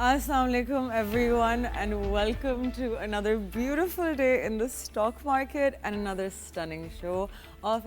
Assalamu alaikum everyone and welcome to another beautiful day in the stock market and another stunning show of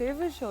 favorite show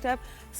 step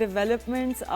developments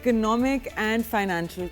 economic and financial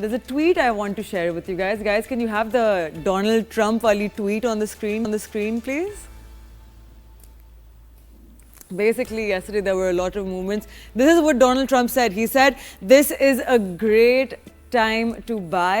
There's a tweet I want to share with you guys. Guys, can you have the Donald Trump wali tweet on the screen please? Basically, yesterday there were a lot of movements. This is what Donald Trump said. He said, this is a great time to buy.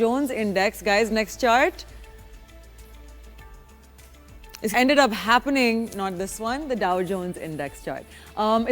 Jones Index, guys? Next chart. It ended up happening, not this one, the Dow Jones Index chart.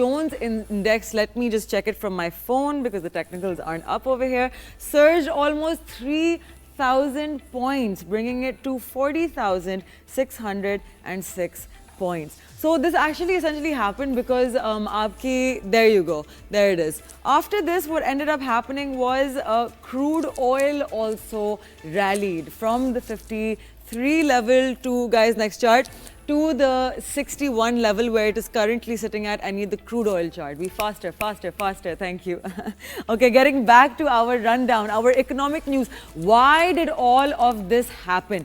Jones Index, let me just check it from my phone because the technicals aren't up over here, surged almost 3,000 points, bringing it to 40,606 points. So this actually essentially happened because there you go, there it is. After this, what ended up happening was crude oil also rallied from the 53 level to, guys, next chart, to the 61 level where it is currently sitting at. I need the crude oil chart. Be faster, thank you. Okay, getting back to our rundown, our economic news. Why did all of this happen?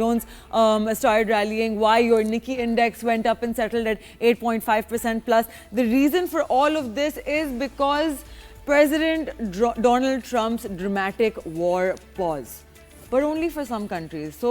Jones started rallying. Why your Nikkei index went up and settled at 8.5% plus? The reason for all of this is because President Donald Trump's dramatic war pause. But only for some countries. So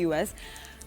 US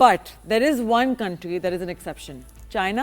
But there is one country that is an exception. China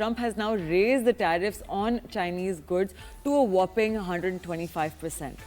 Trump has now raised the tariffs on Chinese goods to a whopping 125%.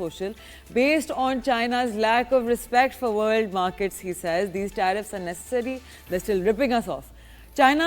Social. Based on China's lack of respect for world markets, he says, these tariffs are necessary. They're still ripping us off. China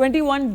21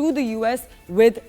to the US with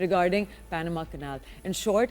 regarding Panama Canal. In short,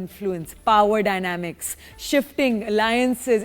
influence, power dynamics, shifting alliances,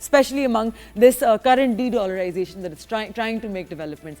especially among this current de-dollarization that it's trying to make developments.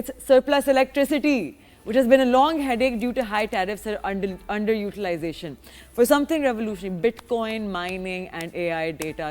its surplus electricity, which has been a long headache due to high tariffs and underutilization, for something revolutionary: Bitcoin mining and AI data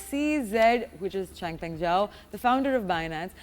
CZ, which is Changpeng Zhao, the founder of Binance,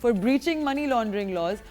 for breaching money laundering laws,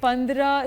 15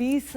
20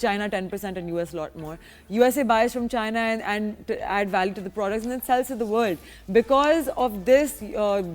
China 10% and US lot more. USA buys from China and to add value to the products and then sells to the world. Because of this,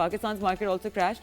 Pakistan's market also crashed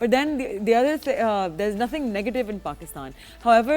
But then the other there's nothing negative in Pakistan. However,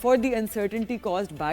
for the uncertainty caused by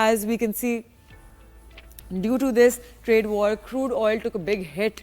as we can see, due to this trade war, crude oil took a big hit,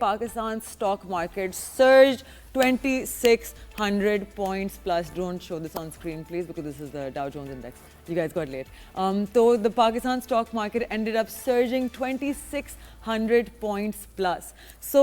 Pakistan stock market surged 2600 points plus. Don't show this on screen please because this is the Dow Jones index. You guys got late. So the Pakistan stock market ended up surging 2600 points plus. So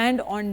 and on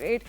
great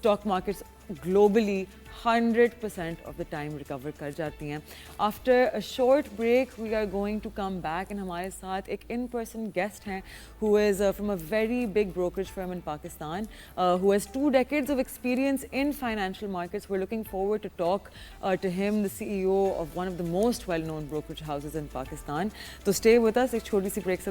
stock markets globally 100% of the time recover kar jati hain. After a short break, we are going to come back and hamare saath ek in-person guest hain who is from a very big brokerage firm in Pakistan, who has 2 decades of experience in financial markets. We're looking forward to talk to him, the CEO of one of the most well-known brokerage houses in Pakistan. So stay with us. Ek choti si break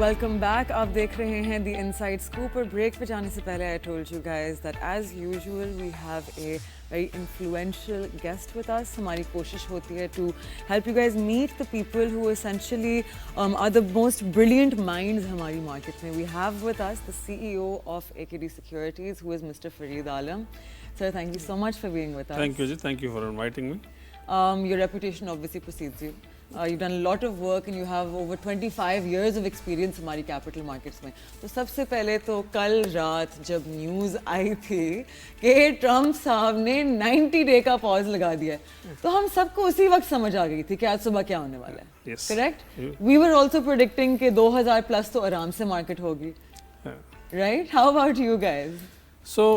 Welcome back. آپ دیکھ رہے ہیں The Inside Scoop. اور break پہ جانے سے پہلے I told you guys that as usual we have a very influential guest with us. ہماری کوشش ہوتی ہے to help you guys meet the people who essentially are the most brilliant minds ہماری market میں. We have with us the CEO of AKD Securities, who is Mr. Fareed Alam. Sir, thank you so much for being with us. Thank you ji, thank you for inviting me. Your reputation obviously precedes you. You've done a lot of work and you have over 25 years of experience ہماری capital markets میں. تو سب سے پہلے تو کل رات جب news آئی تھی کہ ٹرمپ صاحب نے 90 ڈے کا پاز لگا دیا ہے تو ہم سب کو اسی وقت سمجھ آ گئی تھی کہ آج صبح کیا ہونے والا ہے. کریکٹ؟ وی ور آلسو پریڈکٹنگ کہ 2000 پلس تو آرام سے مارکیٹ ہوگی. Right? How about you guys? So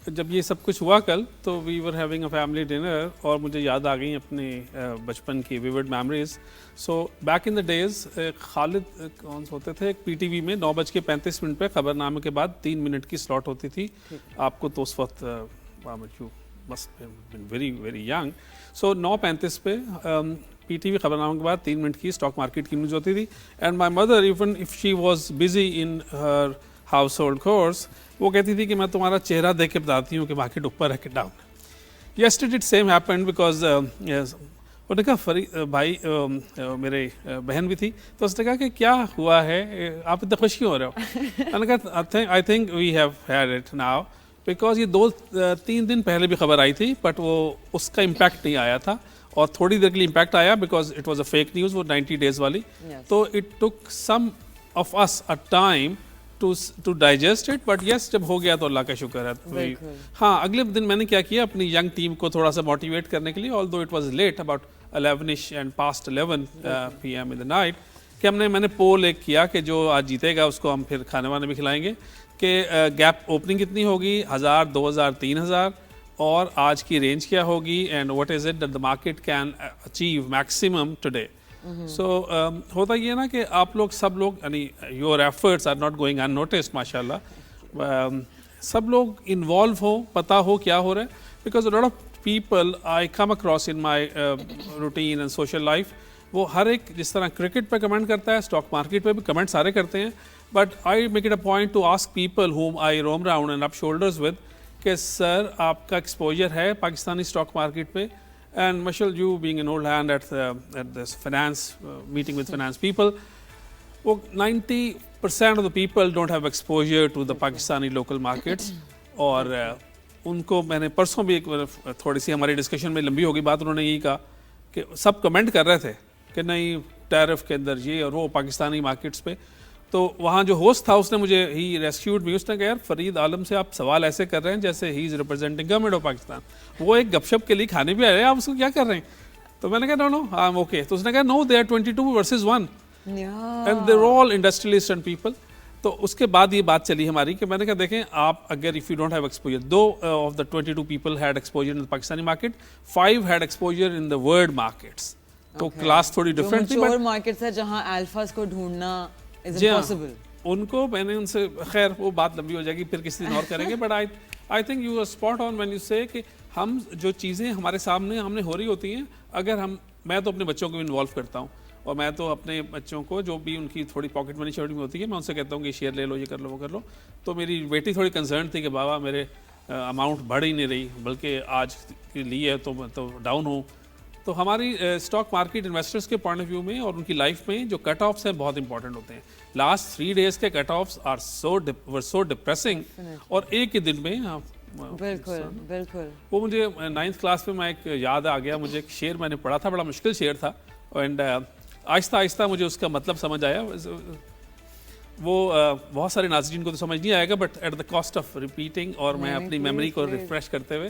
جب یہ سب کچھ ہوا کل تو we were having a family dinner اور مجھے یاد آ گئیں اپنے بچپن کی weird memories. So back in the days Khalid کون سے ہوتے تھے پی ٹی وی میں 9:35 پہ خبر نامے کے بعد 3 منٹ کی سلاٹ ہوتی تھی. آپ کو تو اس وقت ویری ویری ینگ. سو 9:35 پہ پی ٹی وی خبر نامے کے بعد 3 منٹ کی اسٹاک مارکیٹ کی نیوز ہوتی تھی. And my mother even if she was busy in Hare house hold course وہ کہتی تھی کہ میں تمہارا چہرہ دیکھ کے بتاتی ہوں کہ مارکیٹ اوپر ہے کہ down. Yesterday same happened because انہوں نے کہا بھائی میرے بہن بھی تھی تو اس نے کہا کہ کیا ہوا ہے آپ اتنا خوش کیوں ہو رہے ہو؟ میں نے کہا I think we have had it now because یہ 2-3 دن پہلے بھی خبر آئی تھی بٹ وہ اس کا امپیکٹ نہیں آیا تھا اور تھوڑی دیر کے لیے امپیکٹ آیا because it was a fake news وہ 90 ڈیز والی. تو it took some of us a time to digest it, but yes جب ہو گیا تو اللہ کا شکر ہے. ہاں اگلے دن میں نے کیا کیا اپنی ینگ ٹیم کو تھوڑا سا موٹیویٹ کرنے کے لیے although it was late about 11ish and past 11 PM in the night کہ میں نے پول ایک کیا کہ جو آج جیتے گا اس کو ہم پھر کھانے وانے بھی کھلائیں گے کہ گیپ اوپننگ کتنی ہوگی 1000 2000 3000 اور آج کی رینج کیا ہوگی and what is it that the market can achieve maximum today. سو ہوتا یہ نا کہ آپ لوگ سب لوگ یعنی your efforts are not going unnoticed ماشاء اللہ. سب لوگ انوالو ہو پتہ ہو کیا ہو رہا ہے because lot of people I come across in my routine and social life وہ ہر ایک جس طرح کرکٹ پہ کمنٹ کرتا ہے اسٹاک مارکیٹ پہ بھی کمنٹ سارے کرتے ہیں but I make it a point to ask people whom I roam round and up shoulders with کہ سر آپ کا ایکسپوجر ہے پاکستانی اسٹاک مارکیٹ پہ. And Mashal, you being an old hand at this finance meeting with finance people, 90% of the people don't have exposure to the Pakistani local markets. اور ان کو میں نے پرسوں بھی ایک تھوڑی سی ہماری ڈسکشن میں لمبی ہوگی بات انہوں نے یہی کہا کہ سب کمنٹ کر رہے تھے کہ نہیں ٹیرف کے اندر یہ اور وہ پاکستانی مارکیٹس پہ. تو وہاں جو ہوسٹ تھا اس نے مجھے ہی ریسکیوڈ می. اس نے کہا یار فرید عالم سے آپ سوال ایسے کر رہے ہیں جیسے ہی is representing government of Pakistan. وہ ایک گپ شپ کے لیے کھانے بھی آئے ہیں آپ اس کو کیا کر رہے ہیں؟ تو میں نے کہا نو آئی ایم اوکے. تو اس نے کہا no they are 22 versus 1 and they are all industrialist and people. تو اس کے بعد یہ بات چلی ہماری کہ میں نے کہا دیکھیں آپ اگر if you don't have exposure دو of the 22 people had exposure in Pakistani market 5 had exposure in the world markets. تو کلاس تھوڑی ڈفرینٹ تھی بٹ مارکیٹس ہے جہاں الفاز کو ڈھونڈنا از امپاسبل. ان کو میں نے ان سے خیر وہ بات لمبی ہو جائے گی پھر کسی دن اور کریں گے but I think you are spot on when you say کہ ہم جو چیزیں ہمارے سامنے ہم نے ہو رہی ہوتی ہیں اگر میں تو اپنے بچوں کو بھی انوالو کرتا ہوں اور میں تو اپنے بچوں کو جو بھی ان کی تھوڑی پاکٹ منی چھوٹی ہوتی ہے میں ان سے کہتا ہوں کہ شیئر لے لو یہ کر لو وہ کر لو. تو میری بیٹی تھوڑی کنسرن تھی کہ بابا میرے اماؤنٹ بڑھ ہی نہیں رہی بلکہ آج کے لیے تو ڈاؤن ہوں. تو ہماری اسٹاک مارکیٹ انویسٹرس کے پوائنٹ آف ویو میں اور ان کی لائف میں جو کٹ آفس ہیں بہت امپورٹنٹ ہوتے ہیں. لاسٹ 3 days کے کٹ آفس آر سو ڈپریسنگ اور ایک ہی دن میں بالکل بالکل وہ مجھے 9th کلاس میں میں ایک یاد آ گیا مجھے ایک شعر میں نے پڑھا تھا بڑا مشکل شعر تھا اینڈ آہستہ آہستہ مجھے اس کا مطلب سمجھ آیا. وہ بہت سارے ناظرین کو تو سمجھ نہیں آئے گا but at the cost of repeating اور میں اپنی میموری کو ریفریش کرتے ہوئے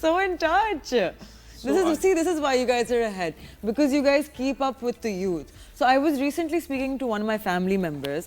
So in touch. This is why you guys are ahead, because you guys keep up with the youth. So I was recently speaking to one of my family members,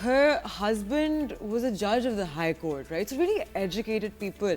her husband was a judge of the high court, right? So really educated people.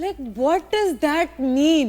Like what does that mean?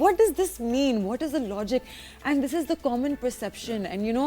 What does this mean? What is the logic? And this is the common perception, and you know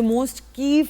the most key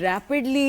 rapidly,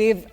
wave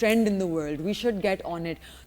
trend in the world. We should get on it.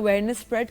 awareness spread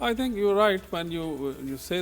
I think you're right when you say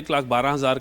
1,12,000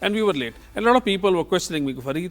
And we were late. And a lot of people were questioning me, Fareed,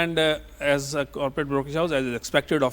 And as a corporate brokerage house, as is expected of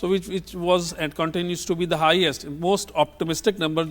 So which was and continues to be the highest, most optimistic number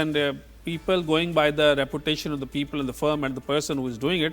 and people going by the reputation of the people in the firm and the person who is doing it,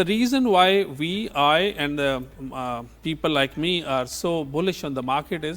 The reason why I and people like me are so bullish on the market is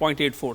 0.84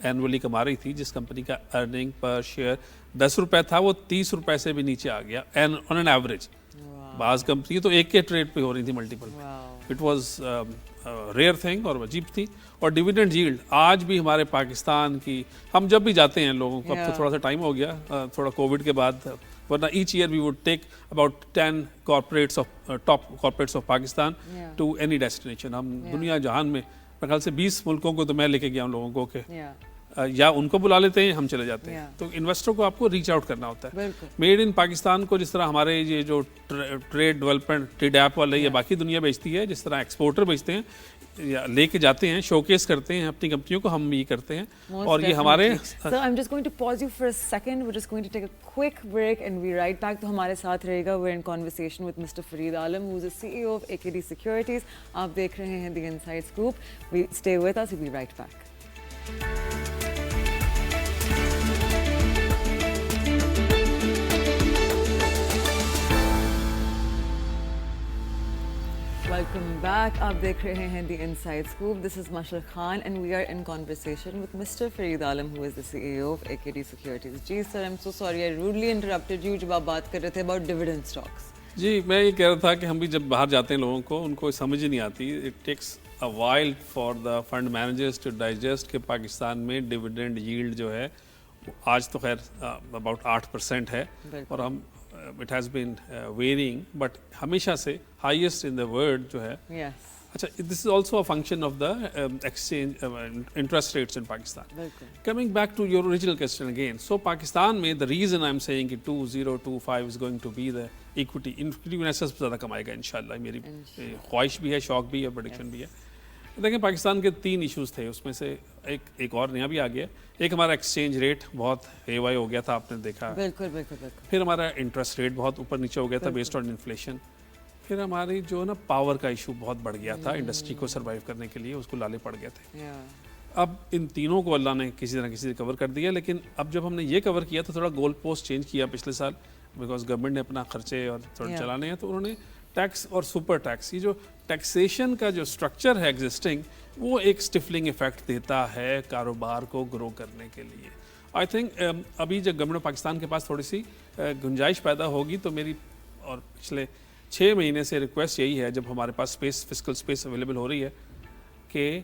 annually کما رہی تھی, جس company کا earning per share 10 روپے تھا وہ 30 روپے سے بھی نیچے آ گیا آن این ایوریج. بعض کمپنی تو ایک کے ٹریڈ پہ ہو رہی تھی ملٹیپل پہ. اٹ واز ریئر تھنگ اور عجیب تھی. اور ڈیویڈنڈ ییلڈ آج بھی ہمارے پاکستان کی, ہم جب بھی جاتے ہیں لوگوں کو, اب تو تھوڑا سا ٹائم ہو گیا تھوڑا کووڈ کے بعد, ورنہ each year we would take about 10 corporates of top corporates of Pakistan to any destination. ہم دنیا جہان میں میرے خیال سے 20 ملکوں کو تو میں لے کے گیا ہوں لوگوں کو, کہ یا ان کو بلا لیتے ہیں ہم چلے جاتے ہیں. تو انویسٹر کو آپ کو ریچ آؤٹ کرنا ہوتا ہے. میڈ ان پاکستان کو جس طرح ہمارے یہ جو ٹریڈ ڈیولپمنٹ ٹریڈ ایپ والے یا باقی دنیا بیچتی ہے, جس طرح ایکسپورٹر بیچتے ہیں یا لے کے جاتے ہیں, شوکیس کرتے ہیں اپنی کمپنیوں کو, ہم بھی کرتے ہیں. اور یہ ہمارے So I'm just going to pause you for a second. We're just going to take a quick break and be right back. تو ہمارے ساتھ رہے گا. We're in conversation with Mr. Fareed Alam, who's the CEO of AKD Securities. آپ دیکھ رہے ہیں The Inside Scoop. Stay with us. We'll be right back. Welcome back. آپ دیکھ رہے ہیں The Inside Scoop. This is Mashal Khan and we are in conversation with Mr. Fareed Alam, who is the CEO of AKD Securities. G sir, I'm so sorry I rudely interrupted you جب آپ بات کر رہے تھے about dividend stocks. جی میں یہ کہہ رہا تھا کہ ہم بھی جب باہر جاتے ہیں لوگوں کو, ان کو سمجھ ہی نہیں آتی. It takes a while for the fund managers to digest کہ پاکستان میں ڈیویڈنڈ ییلڈ جو ہے آج تو خیر اباؤٹ 8% ہے, اور ہم it has been varying, but ہمیشہ سے highest in the world جو ہے. اچھا, this is also a function of the exchange interest rates in Pakistan. Coming back to your original question again, so Pakistan میں the reason I'm saying کہ 2025 is going to be the equity investors زیادہ کمائے گا انشاءاللہ, میری خواہش بھی ہے, شوق بھی ہے, پریڈکشن بھی ہے. دیکھیں پاکستان کے 3 ایشوز تھے, اس میں سے ایک اور نیا بھی آ گیا. ایک ہمارا ایکسچینج ریٹ بہت ہائی وائی ہو گیا تھا, آپ نے دیکھا. بالکل. پھر ہمارا انٹرسٹ ریٹ بہت اوپر نیچے ہو گیا تھا بیسڈ آن انفلیشن. پھر ہماری جو نا پاور کا ایشو بہت بڑھ گیا تھا, انڈسٹری کو سروائیو کرنے کے لیے اس کو لالے پڑ گئے تھے. اب ان تینوں کو اللہ نے کسی طرح کسی سے کور کر دیا. لیکن اب جب ہم نے یہ کور کیا تو تھوڑا گول پوسٹ چینج کیا پچھلے سال, بیکاز گورنمنٹ نے اپنا خرچے اور تھوڑا چلانے ہیں, تو انہوں نے ٹیکس اور سپر ٹیکس, یہ جو ٹیکسیشن کا جو اسٹرکچر ہے ایگزسٹنگ, وہ ایک اسٹفلنگ افیکٹ دیتا ہے کاروبار کو گرو کرنے کے لیے. آئی تھنک ابھی جب گورنمنٹ پاکستان کے پاس تھوڑی سی گنجائش پیدا ہوگی, تو میری اور پچھلے 6 مہینے سے ریکویسٹ یہی ہے, جب ہمارے پاس فسکل اسپیس اویلیبل ہو رہی ہے, کہ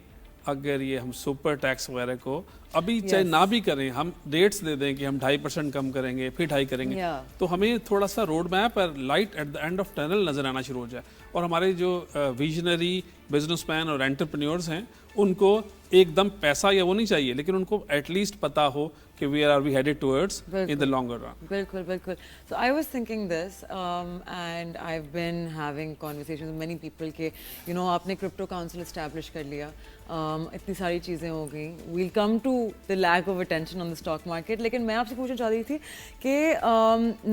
اگر یہ ہم سپر ٹیکس وغیرہ کو ابھی چاہے نہ بھی کریں, ہم ڈیٹس دے دیں کہ ہم 2.5% کم کریں گے, پھر 2.5 کریں گے, تو ہمیں تھوڑا سا روڈ میپ اور light at the end of tunnel نظر آنا شروع ہو جائے. اور ہمارے جو ویژنری بزنس مین اور انٹرپرینیورز ہیں, ان کو ایک دم پیسہ یا وہ نہیں چاہیے, لیکن ان کو ایٹ لیسٹ پتا ہو کہ where are we headed towards in the longer run. بالکل. So I was thinking this and I've been having conversations with many people کہ you know آپ نے کرپٹو کاؤنسل اسٹیبلش کر لیا, اتنی ساری چیزیں ہو گئیں, we'll come to the lack of attention on the stock market. لیکن میں آپ سے پوچھنا چاہ رہی تھی کہ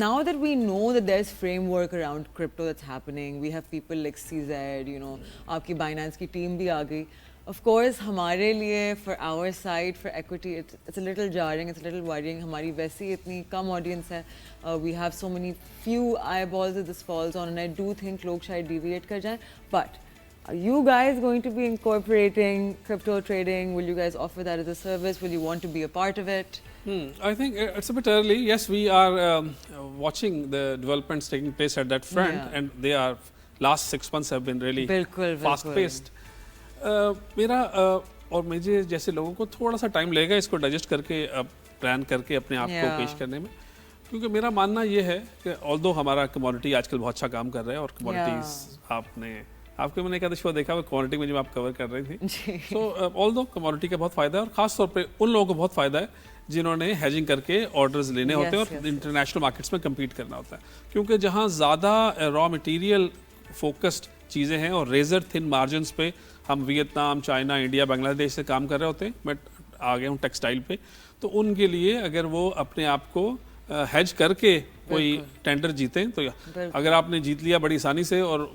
now that we know that there's framework around crypto that's happening, we have people like CZ, you know, آپ کی Binance کی ٹیم بھی آ گئی. Of course ہمارے لیے for our side for equity it's a little jarring, it's a little worrying. ہماری ویسی اتنی کم audience ہے, we have so many few eyeballs that this falls on, and I do think لوگ شاید deviate کر جائیں. But are you guys going to be incorporating crypto trading? Will you guys offer that as a service? Will you want to be a part of it? I think it's a bit early. Yes, we are watching the developments taking place at that front, and they are last 6 months have been really fast paced. میرا اور مجھے جیسے لوگوں کو تھوڑا سا time لگے گا اس کو ڈائجسٹ کر کے پلان کر کے اپنے آپ کو پیش کرنے میں, کیونکہ میرا ماننا یہ ہے کہ although ہمارا کموڈٹی آج کل بہت اچھا کام کر رہا ہے, اور کموڈٹیز آپ کے میں نے ایک آدھا شو دیکھا وہ کوالٹی میں جب آپ کور کر رہی تھی, تو although کموڈٹی کا بہت فائدہ ہے, اور خاص طور پہ ان لوگوں کو بہت فائدہ ہے جنہوں نے ہیجنگ کر کے آرڈرز لینے ہوتے ہیں اور انٹرنیشنل مارکیٹس میں کمپیٹ کرنا ہوتا ہے, کیونکہ جہاں زیادہ را مٹیریل فوکسڈ چیزیں ہیں اور ریزر تھن مارجنس پہ ہم ویتنام, چائنا, انڈیا, بنگلہ دیش سے کام کر رہے ہوتے ہیں, میں آ گیا ہوں ٹیکسٹائل پہ, تو ان کے لیے اگر وہ اپنے آپ کو ہیج کر کے کوئی ٹینڈر جیتیں, تو اگر آپ نے جیت لیا بڑی آسانی سے اور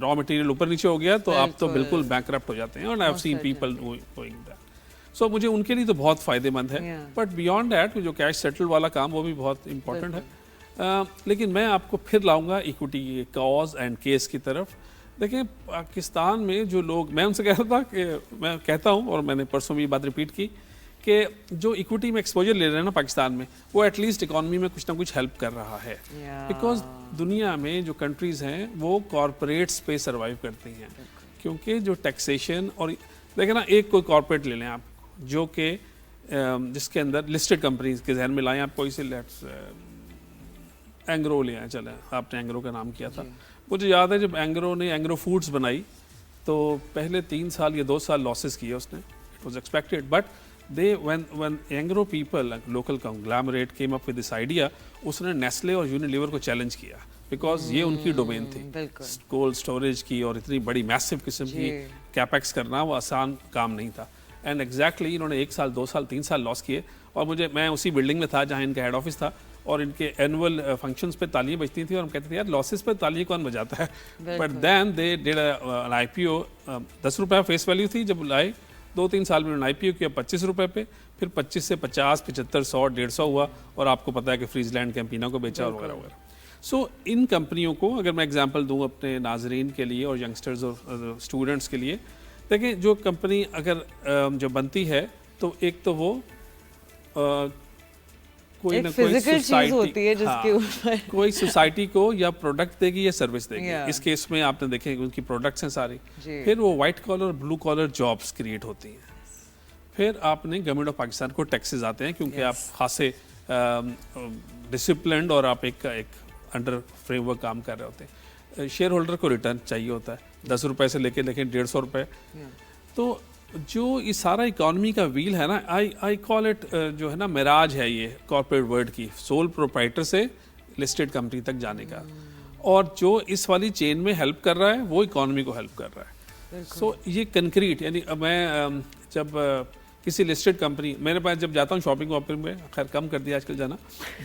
را مٹیریل اوپر نیچے ہو گیا, تو آپ تو بالکل بینکرپٹ ہو جاتے ہیں. اور I have seen people doing that. So مجھے ان کے لیے تو بہت فائدے مند ہے, بٹ بیانڈ دیٹ جو کیش سیٹل والا کام وہ بھی بہت امپورٹنٹ ہے. لیکن میں آپ کو پھر لاؤں گا ایکوٹی کاز اینڈ کیس کی طرف. دیکھیں پاکستان میں جو لوگ, میں ان سے کہہ رہا تھا کہ میں کہتا ہوں, اور میں نے پرسوں بھی یہ بات ریپیٹ کی, کہ جو اکوٹی میں ایکسپوجر لے رہے ہیں نا پاکستان میں, وہ ایٹ لیسٹ اکانومی میں کچھ نہ کچھ ہیلپ کر رہا ہے. بیکاز دنیا میں جو کنٹریز ہیں وہ کارپوریٹس پہ سروائیو کرتی ہیں, کیونکہ جو ٹیکسیشن اور دیکھیں نا, ایک کوئی کارپوریٹ لے لیں آپ جو کہ جس کے اندر لسٹڈ کمپنیز کے ذہن میں لائیں آپ, کوئی سے اینگرو لے آئیں, چلیں آپ نے اینگرو کا نام کیا تھا. مجھے یاد ہے جب اینگرو نے اینگرو فوڈز بنائی تو پہلے 3 سال یا 2 سال لاسز کیے اس نے. It was expected, but when Anglo people, like local conglomerate came up with this idea, اس نے نیسلے اور یونیلیور کو چیلنج کیا بیکاز یہ ان کی ڈومین تھی. کولڈ اسٹوریج کی اور اتنی بڑی میسو قسم کی کیپیکس کرنا وہ آسان کام نہیں تھا. اینڈ ایگزیکٹلی انہوں نے 1 سال 2 سال 3 سال لاس کیے. اور میں اسی بلڈنگ میں تھا جہاں ان کا ہیڈ آفس تھا, اور ان کے اینول فنکشنز پہ تالیاں بجتی تھیں, اور ہم کہتے تھے یار لاسز پہ تالیاں کون بجاتا ہے. But then they did an I P O, 10 روپے فیس ویلیو تھی جب لائے. 2-3 سال میں انہوں نے آئی پی او کیا 25 روپے پہ, پھر 25 سے 50, 75, 100, 150 ہوا, اور آپ کو پتا ہے کہ فریز لینڈ کیمپینا کو بیچا اور وغیرہ وغیرہ. سو ان کمپنیوں کو اگر میں ایگزامپل دوں اپنے ناظرین کے لیے اور ینگسٹرز اور اسٹوڈنٹس کے لیے, دیکھیں جو کمپنی اگر جو بنتی ہے تو ایک تو وہ کوئی نہ کوئی سوسائٹی, کوئی سوسائٹی کو یا پروڈکٹ دے گی یا سروس دے گی. اس کیس میں آپ نے دیکھیں ان کی پروڈکٹس ہیں ساری. پھر وہ white collar blue collar jobs create ہوتی ہیں. پھر آپ نے گورنمنٹ آف پاکستان کو ٹیکسز آتے ہیں کیونکہ آپ خاصے ڈسپلنڈ اور آپ ایک انڈر فریم ورک کام کر رہے ہوتے ہیں. شیئر ہولڈر کو ریٹرن چاہیے ہوتا ہے 10 روپے سے لے کے دیکھیں 150 روپے. تو جو یہ سارا اکانومی کا ویل ہے نا, آئی کال اٹ جو ہے نا معراج ہے یہ کارپوریٹ ورلڈ کی, سول پروپرائٹر سے لسٹڈ کمپنی تک جانے کا. اور جو اس والی چین میں ہیلپ کر رہا ہے وہ اکانومی کو ہیلپ کر رہا ہے. سو یہ کنکریٹ, یعنی میں جب کسی لسٹڈ کمپنی, میرے پاس جب جاتا ہوں شاپنگ واپنگ میں, خیر کم کر دیا آج کل جانا,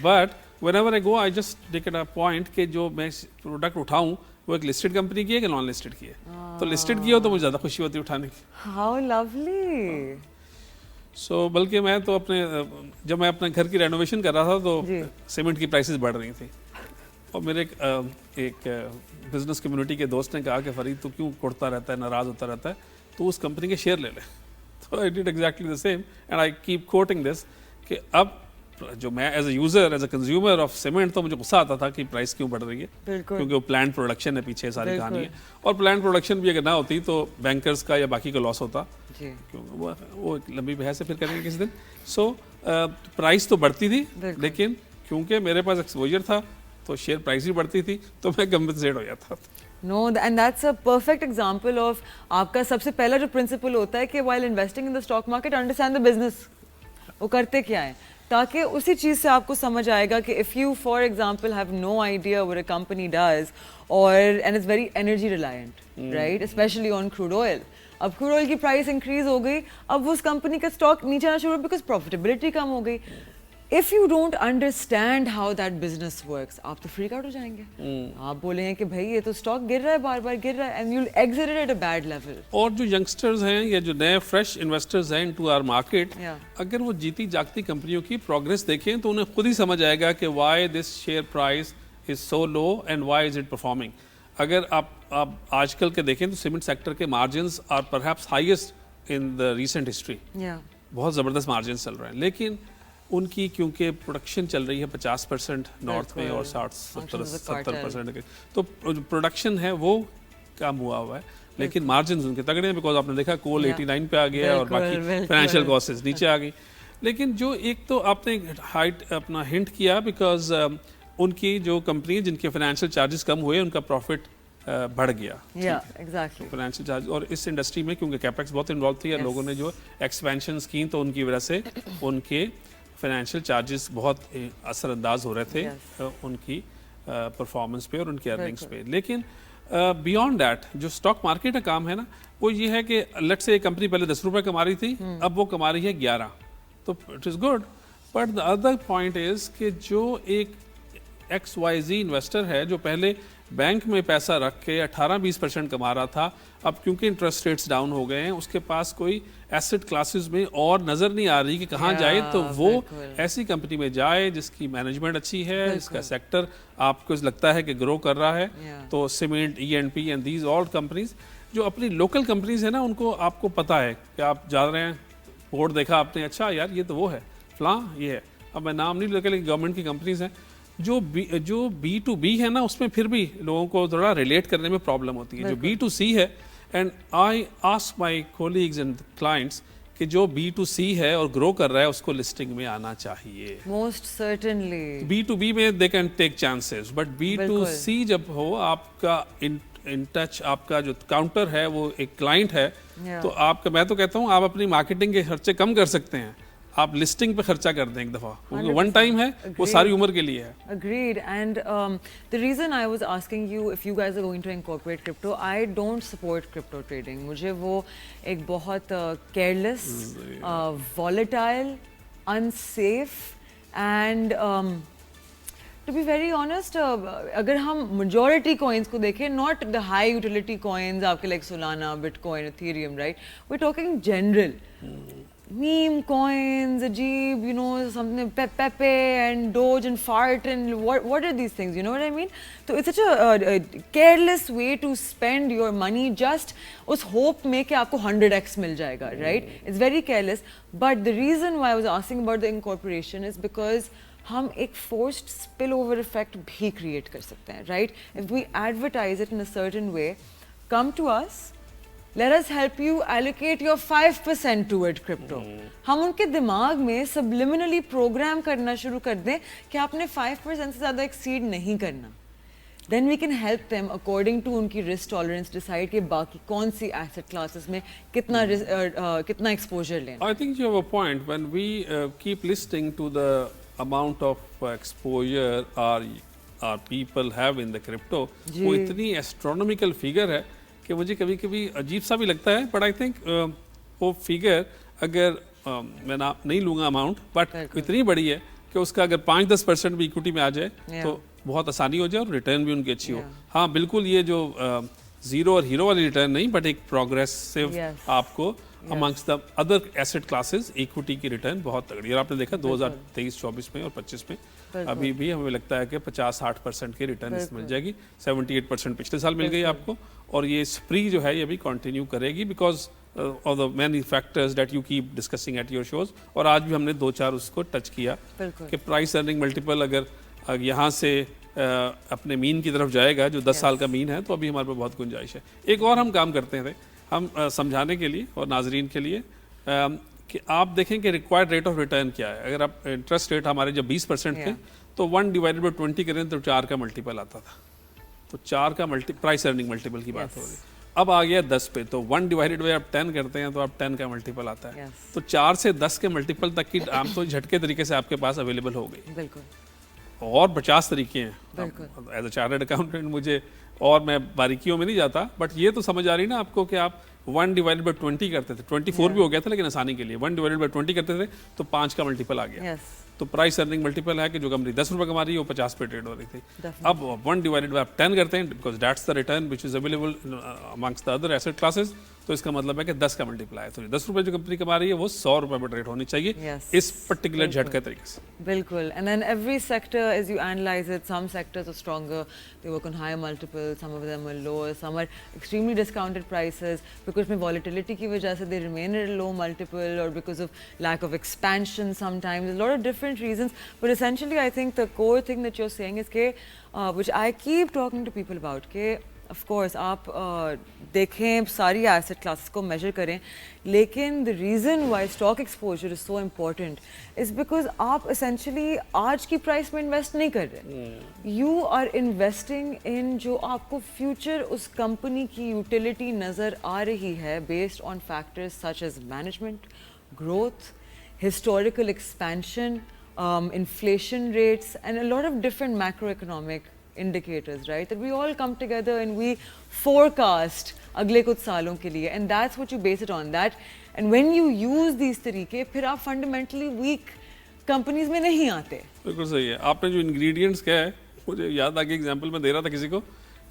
but when ever I go I just take it a point کہ جو میں پروڈکٹ اٹھاؤں وہ ایک لسٹڈ کمپنی کی ہے کہ نان لسٹڈ کی ہے. تو لسٹڈ کی ہو تو مجھے زیادہ خوشی ہوتی ہے اٹھانے کی. How lovely. سو بلکہ میں تو اپنے جب میں اپنے گھر کی رینوویشن کر رہا تھا تو سیمنٹ کی پرائسز بڑھ رہی تھیں, اور میرے ایک بزنس کمیونٹی کے دوست نے کہا کہ فرید تو کیوں کڑتا رہتا ہے, ناراض ہوتا رہتا ہے, تو اس کمپنی کے شیئر لے لے. تو I did exactly the same and I keep quoting this کہ اب جو میں as a user as a consumer of cement, تو مجھے غصہ آتا تھا کہ پرائس کیوں بڑھ رہی ہے, کیونکہ وہ پلانٹ پروڈکشن ہے پیچھے ساری کہانی ہے. اور پلانٹ پروڈکشن بھی اگر نہ ہوتی تو بینکرز کا یا باقی کا لاس ہوتا, وہ ایک لمبی بحث ہے پھر کریں گے کسی دن. سو پرائس تو بڑھتی تھی, لیکن کیونکہ میرے پاس ایکسپوجر تھا تو شیئر پرائس بھی بڑھتی تھی, تو میں کمپنسیٹ ہو جاتا تھا. No, and that's a perfect example of آپ کا سب سے پہلا جو پرنسپل ہوتا ہے کہ while investing in the stock market, understand the business. وہ کرتے کیا ہیں, تاکہ اسی چیز سے آپ کو سمجھ آئے گا کہ if you for example have no idea what a company does and it's very energy reliant, right, especially on crude oil. اب crude oil کی پرائس انکریز ہو گئی, اب اس کمپنی کا اسٹاک نیچے آنا شروع ہو بیکاز پروفیٹیبلٹی کم ہو گئی. If you don't understand how that business works, آپ تو فریک آؤٹ ہو جائیں گے. آپ بولیں گے کہ بھائی یہ تو اسٹاک گر رہا ہے, بار بار گر رہا ہے, and you'll exit it at a bad level. اور جو ینگسٹرز ہیں یا جو نئے فریش انویسٹرز ہیں into our market, اگر وہ جیتی جاگتی کمپنیوں کی پروگرس دیکھیں تو انہیں خود ہی سمجھ آئے گا کہ why this share price is so low and why is it performing. اگر آپ آج کل کے دیکھیں تو سیمنٹ سیکٹر کے margins are perhaps highest in the recent history. بہت زبردست مارجنز چل رہے ہیں, لیکن ان کی کیونکہ پروڈکشن چل رہی ہے 50% نارتھ میں اور 60-70%, تو جو پروڈکشن ہے وہ کم ہوا ہے, لیکن مارجنز ان کے تگڑے ہیں بیکاز آپ نے دیکھا کول 89 پہ آ گیا اور باقی فائنینشیل کاسٹس نیچے آ گئی. لیکن جو ایک تو آپ نے ہائٹ اپنا ہنٹ کیا بیکاز ان کی جو کمپنی جن کے فائنینشیل چارجز کم ہوئے ان کا پروفٹ بڑھ گیا. فائنینشیل چارج, اور اس انڈسٹری میں کیونکہ کیپیکس بہت انوالو تھی اور لوگوں نے جو ایکسپینشنز کی تو ان کی وجہ سے ان کے فائنینشیل چارجز بہت اثر انداز ہو رہے تھے ان کی پرفارمنس پہ اور ان کی ارننگس پہ. لیکن بیانڈ دیٹ جو اسٹاک مارکیٹ کا کام ہے نا, وہ یہ ہے کہ لیٹس سے ایک کمپنی پہلے 10 روپے کما رہی تھی, اب وہ کما رہی ہے 11, تو it is good. But the other point is کہ جو ایک XYZ انویسٹر ہے جو پہلے بینک میں پیسہ رکھ کے 18-20% کما رہا تھا, اب کیونکہ انٹرسٹ ریٹس ڈاؤن ہو گئے ہیں اس کے پاس کوئی ایسٹ کلاسز میں اور نظر نہیں آ رہی کہ کہاں جائے, تو وہ ایسی کمپنی میں جائے جس کی مینجمنٹ اچھی ہے, جس کا سیکٹر آپ کو لگتا ہے کہ گرو کر رہا ہے. تو cement, ENP and these all companies جو اپنی لوکل کمپنیز ہیں نا, ان کو آپ کو پتہ ہے کہ آپ جا رہے ہیں بورڈ دیکھا آپ نے, اچھا یار یہ تو وہ ہے فلاں یہ ہے, اب میں نام نہیں لیتا لیکن گورنمنٹ کی کمپنیز ہیں جو بی ٹو بی ہے نا, اس میں پھر بھی لوگوں کو تھوڑا ریلیٹ کرنے میں پرابلم ہوتی ہے. جو بی ٹو سی ہے, and I ask my colleagues and clients کہ جو بی ٹو سی ہے اور گرو کر رہا ہے اس کو لسٹنگ میں آنا چاہیے. Most certainly B to B میں they can take chances, but B to C جب ہو, آپ کا ان ٹچ آپ کا جو کاؤنٹر ہے وہ ایک کلائنٹ ہے, تو آپ کا, میں تو کہتا ہوں آپ اپنی مارکیٹنگ کے خرچے کم کر سکتے ہیں, آپ لسٹنگ پہ خرچہ کر دیں ایک دفعہ, کیونکہ ون ٹائم ہے, وہ ساری عمر کے لیے ہے. Agreed. And the reason I was asking you if you guys are going to incorporate crypto, I don't support crypto trading. مجھے وہ ایک بہت careless, volatile, unsafe and to be very honest, اگر ہم majority coins کو دیکھیں, not the high utility coins آپ کے like Solana, Bitcoin, Ethereum, right? We're talking general. Meme coins, Ajib, you know, something Pepe and Doge and Fart and what are these things? You know what I mean? So it's such a careless way to spend your money just us hope mein ki aapko 100x mil jayega, right? It's very careless. But the reason why I was asking about the incorporation is because ہم ایک forced spill over effect بھی create کر سکتے ہیں, right? If we advertise it in a certain way, come to us, let us help you allocate your 5% toward crypto. ہم ان کے دماغ میں subliminally program کرنا شروع کر دیں کہ آپ نے 5% سے زیادہ exceed نہیں کرنا. Then we can help them according to ان کی risk tolerance decide کہ باقی کون سی asset classes میں کتنا exposure لینا. I think you have a point. When we keep listening to the amount of exposure our people have in the crypto, وہ اتنی astronomical figure ہے کہ مجھے کبھی کبھی عجیب سا بھی لگتا ہے, بٹ آئی تھنک وہ فگر اگر میں نہیں لوں گا اماؤنٹ, بٹ اتنی بڑی ہے کہ اس کا اگر 5-10% بھی ایکوٹی میں آ جائے تو بہت آسانی ہو جائے اور ریٹرن بھی ان کی اچھی ہو. ہاں بالکل, یہ جو زیرو اور ہیرو والی ریٹرن نہیں, بٹ ایک پروگریسو آپ کو amongst the other asset classes equity کی ریٹرن بہت تگڑی. اور آپ نے دیکھا 2023-24 میں اور 25 میں ابھی بھی ہمیں لگتا ہے کہ 50-60% کی ریٹرن مل جائے گی. 78% پچھلے سال مل گئی آپ کو, اور یہ اسپری جو ہے یہ بھی کنٹینیو کرے گی because of the many factors that you keep discussing at your shows. اور آج بھی ہم نے 2-4 اس کو ٹچ کیا کہ پرائس ارننگ ملٹیپل اگر یہاں سے اپنے مین کی طرف جائے گا جو 10 سال کا مین ہے, تو ابھی ہمارے پاس بہت گنجائش ہے. ایک اور ہم کام کرتے تھے ہم سمجھانے کے لیے اور ناظرین کے لیے کہ آپ دیکھیں کہ ریکوائرڈ ریٹ آف ریٹرن کیا ہے. اگر آپ انٹرسٹ ریٹ ہمارے جب 20% تھے تو 1/20 کریں تو 4 کا ملٹیپل آتا تھا. تو 4 کا پرائس ارننگ ملٹیپل کی بات ہو رہی ہے. اب آ گیا 10 پہ, تو 1/10 آپ 10 کرتے ہیں تو آپ 10 کا ملٹیپل آتا ہے. تو 4 سے 10 کے ملٹیپل تک کی عام تو جھٹکے طریقے سے آپ کے پاس اویلیبل ہو گئی. بالکل, اور 50 طریقے ہیں. ایز اے چارٹرڈ اکاؤنٹنٹ مجھے, اور میں باریکیوں میں نہیں جاتا, بٹ یہ تو سمجھ آ رہی نا آپ کو کہ آپ 1/20 کرتے تھے, 24 بھی ہو گیا تھا لیکن آسانی کے لیے 1/20 کرتے تھے تو 5 کا ملٹیپل آ گیا. تو پرائس ارننگ ملٹیپل ہے کہ جو کمپنی 10 روپے کما رہی ہے وہ 50 پہ ٹریڈ ہو رہی تھی. اب 1/10 کرتے ہیں because that's the return which is available amongst the other asset classes. تو اس کا مطلب ہے کہ 10 کا ملٹیپل ہے, تو 10 روپے جو کمپنی کما رہی ہے وہ 100 روپے پہ ٹریڈ ہونی چاہیے اس پرٹیکولر جھٹکے طریقے سے. بالکل. And then every sector as you analyze it, some sectors are stronger, they work on higher multiples, some of them are lower, some are extremely discounted prices because میں volatility کی وجہ سے they remain at a low multiple, or because of lack of expansion sometimes. There's a lot of different reasons, but essentially I think the core thing that you're saying is کہ which I keep talking to people about کہ of course آپ دیکھیں ساری asset classes کو major کریں, لیکن the reason why stock exposure is so important is because آپ essentially آج کی پرائس میں انویسٹ نہیں کر رہے. You are investing in جو آپ کو فیوچر اس کمپنی کی یوٹیلیٹی نظر آ رہی ہے based on factors such as management, growth, historical expansion, inflation rates, and a lot of different macroeconomic indicators, right? That we all come together and we forecast اگلے کچھ سالوں کے لیے, and that's what you base it on that. And when you use these طریقے, پھر آپ fundamentally weak companies میں نہیں آتے. بالکل صحیح ہے. آپ نے جو انگریڈینٹس کہا ہے, مجھے یاد آ گیا ایگزامپل میں دے رہا تھا کسی کو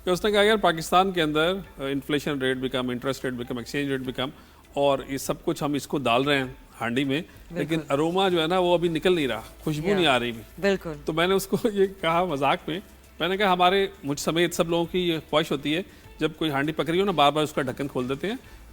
کہ اس نے کہا یار پاکستان کے اندر inflation rate become, interest rate become, exchange rate become, اور یہ سب کچھ ہم اس کو ڈال رہے ہیں ہانڈی میں, لیکن اروما جو ہے نا وہ ابھی نکل نہیں رہا, خوشبو نہیں آ رہی بھی. بالکل. تو میں نے اس کو یہ کہا مذاق میں, میں نے کہا مجھ سمیت سب لوگوں کی یہ خواہش ہوتی ہے جب کوئی ہانڈی پک رہی ہو نا, بار بار اس کا ڈھکن کھول دیتے ہیں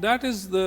that is the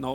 9.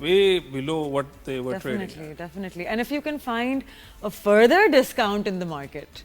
way below what they were trading. Definitely. And if you can find a further discount in the market,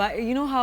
But you know how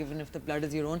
even if the blood is your own.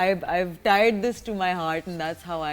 I've tied this to my heart and that's how I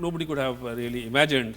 nobody could have really imagined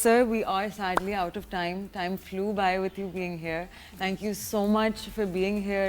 sir, we are sadly out of time. Time flew by with you being here. Thank you so much for being here.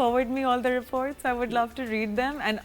forward me all the reports. I would love to read them. And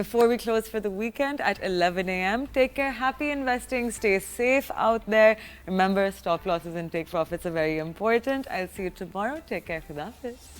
before we close for the weekend at 11 a.m. Take care. Happy investing. Stay safe out there. Remember, stop losses and take profits are very important. I'll see you tomorrow. Take care. Khuda Hafiz.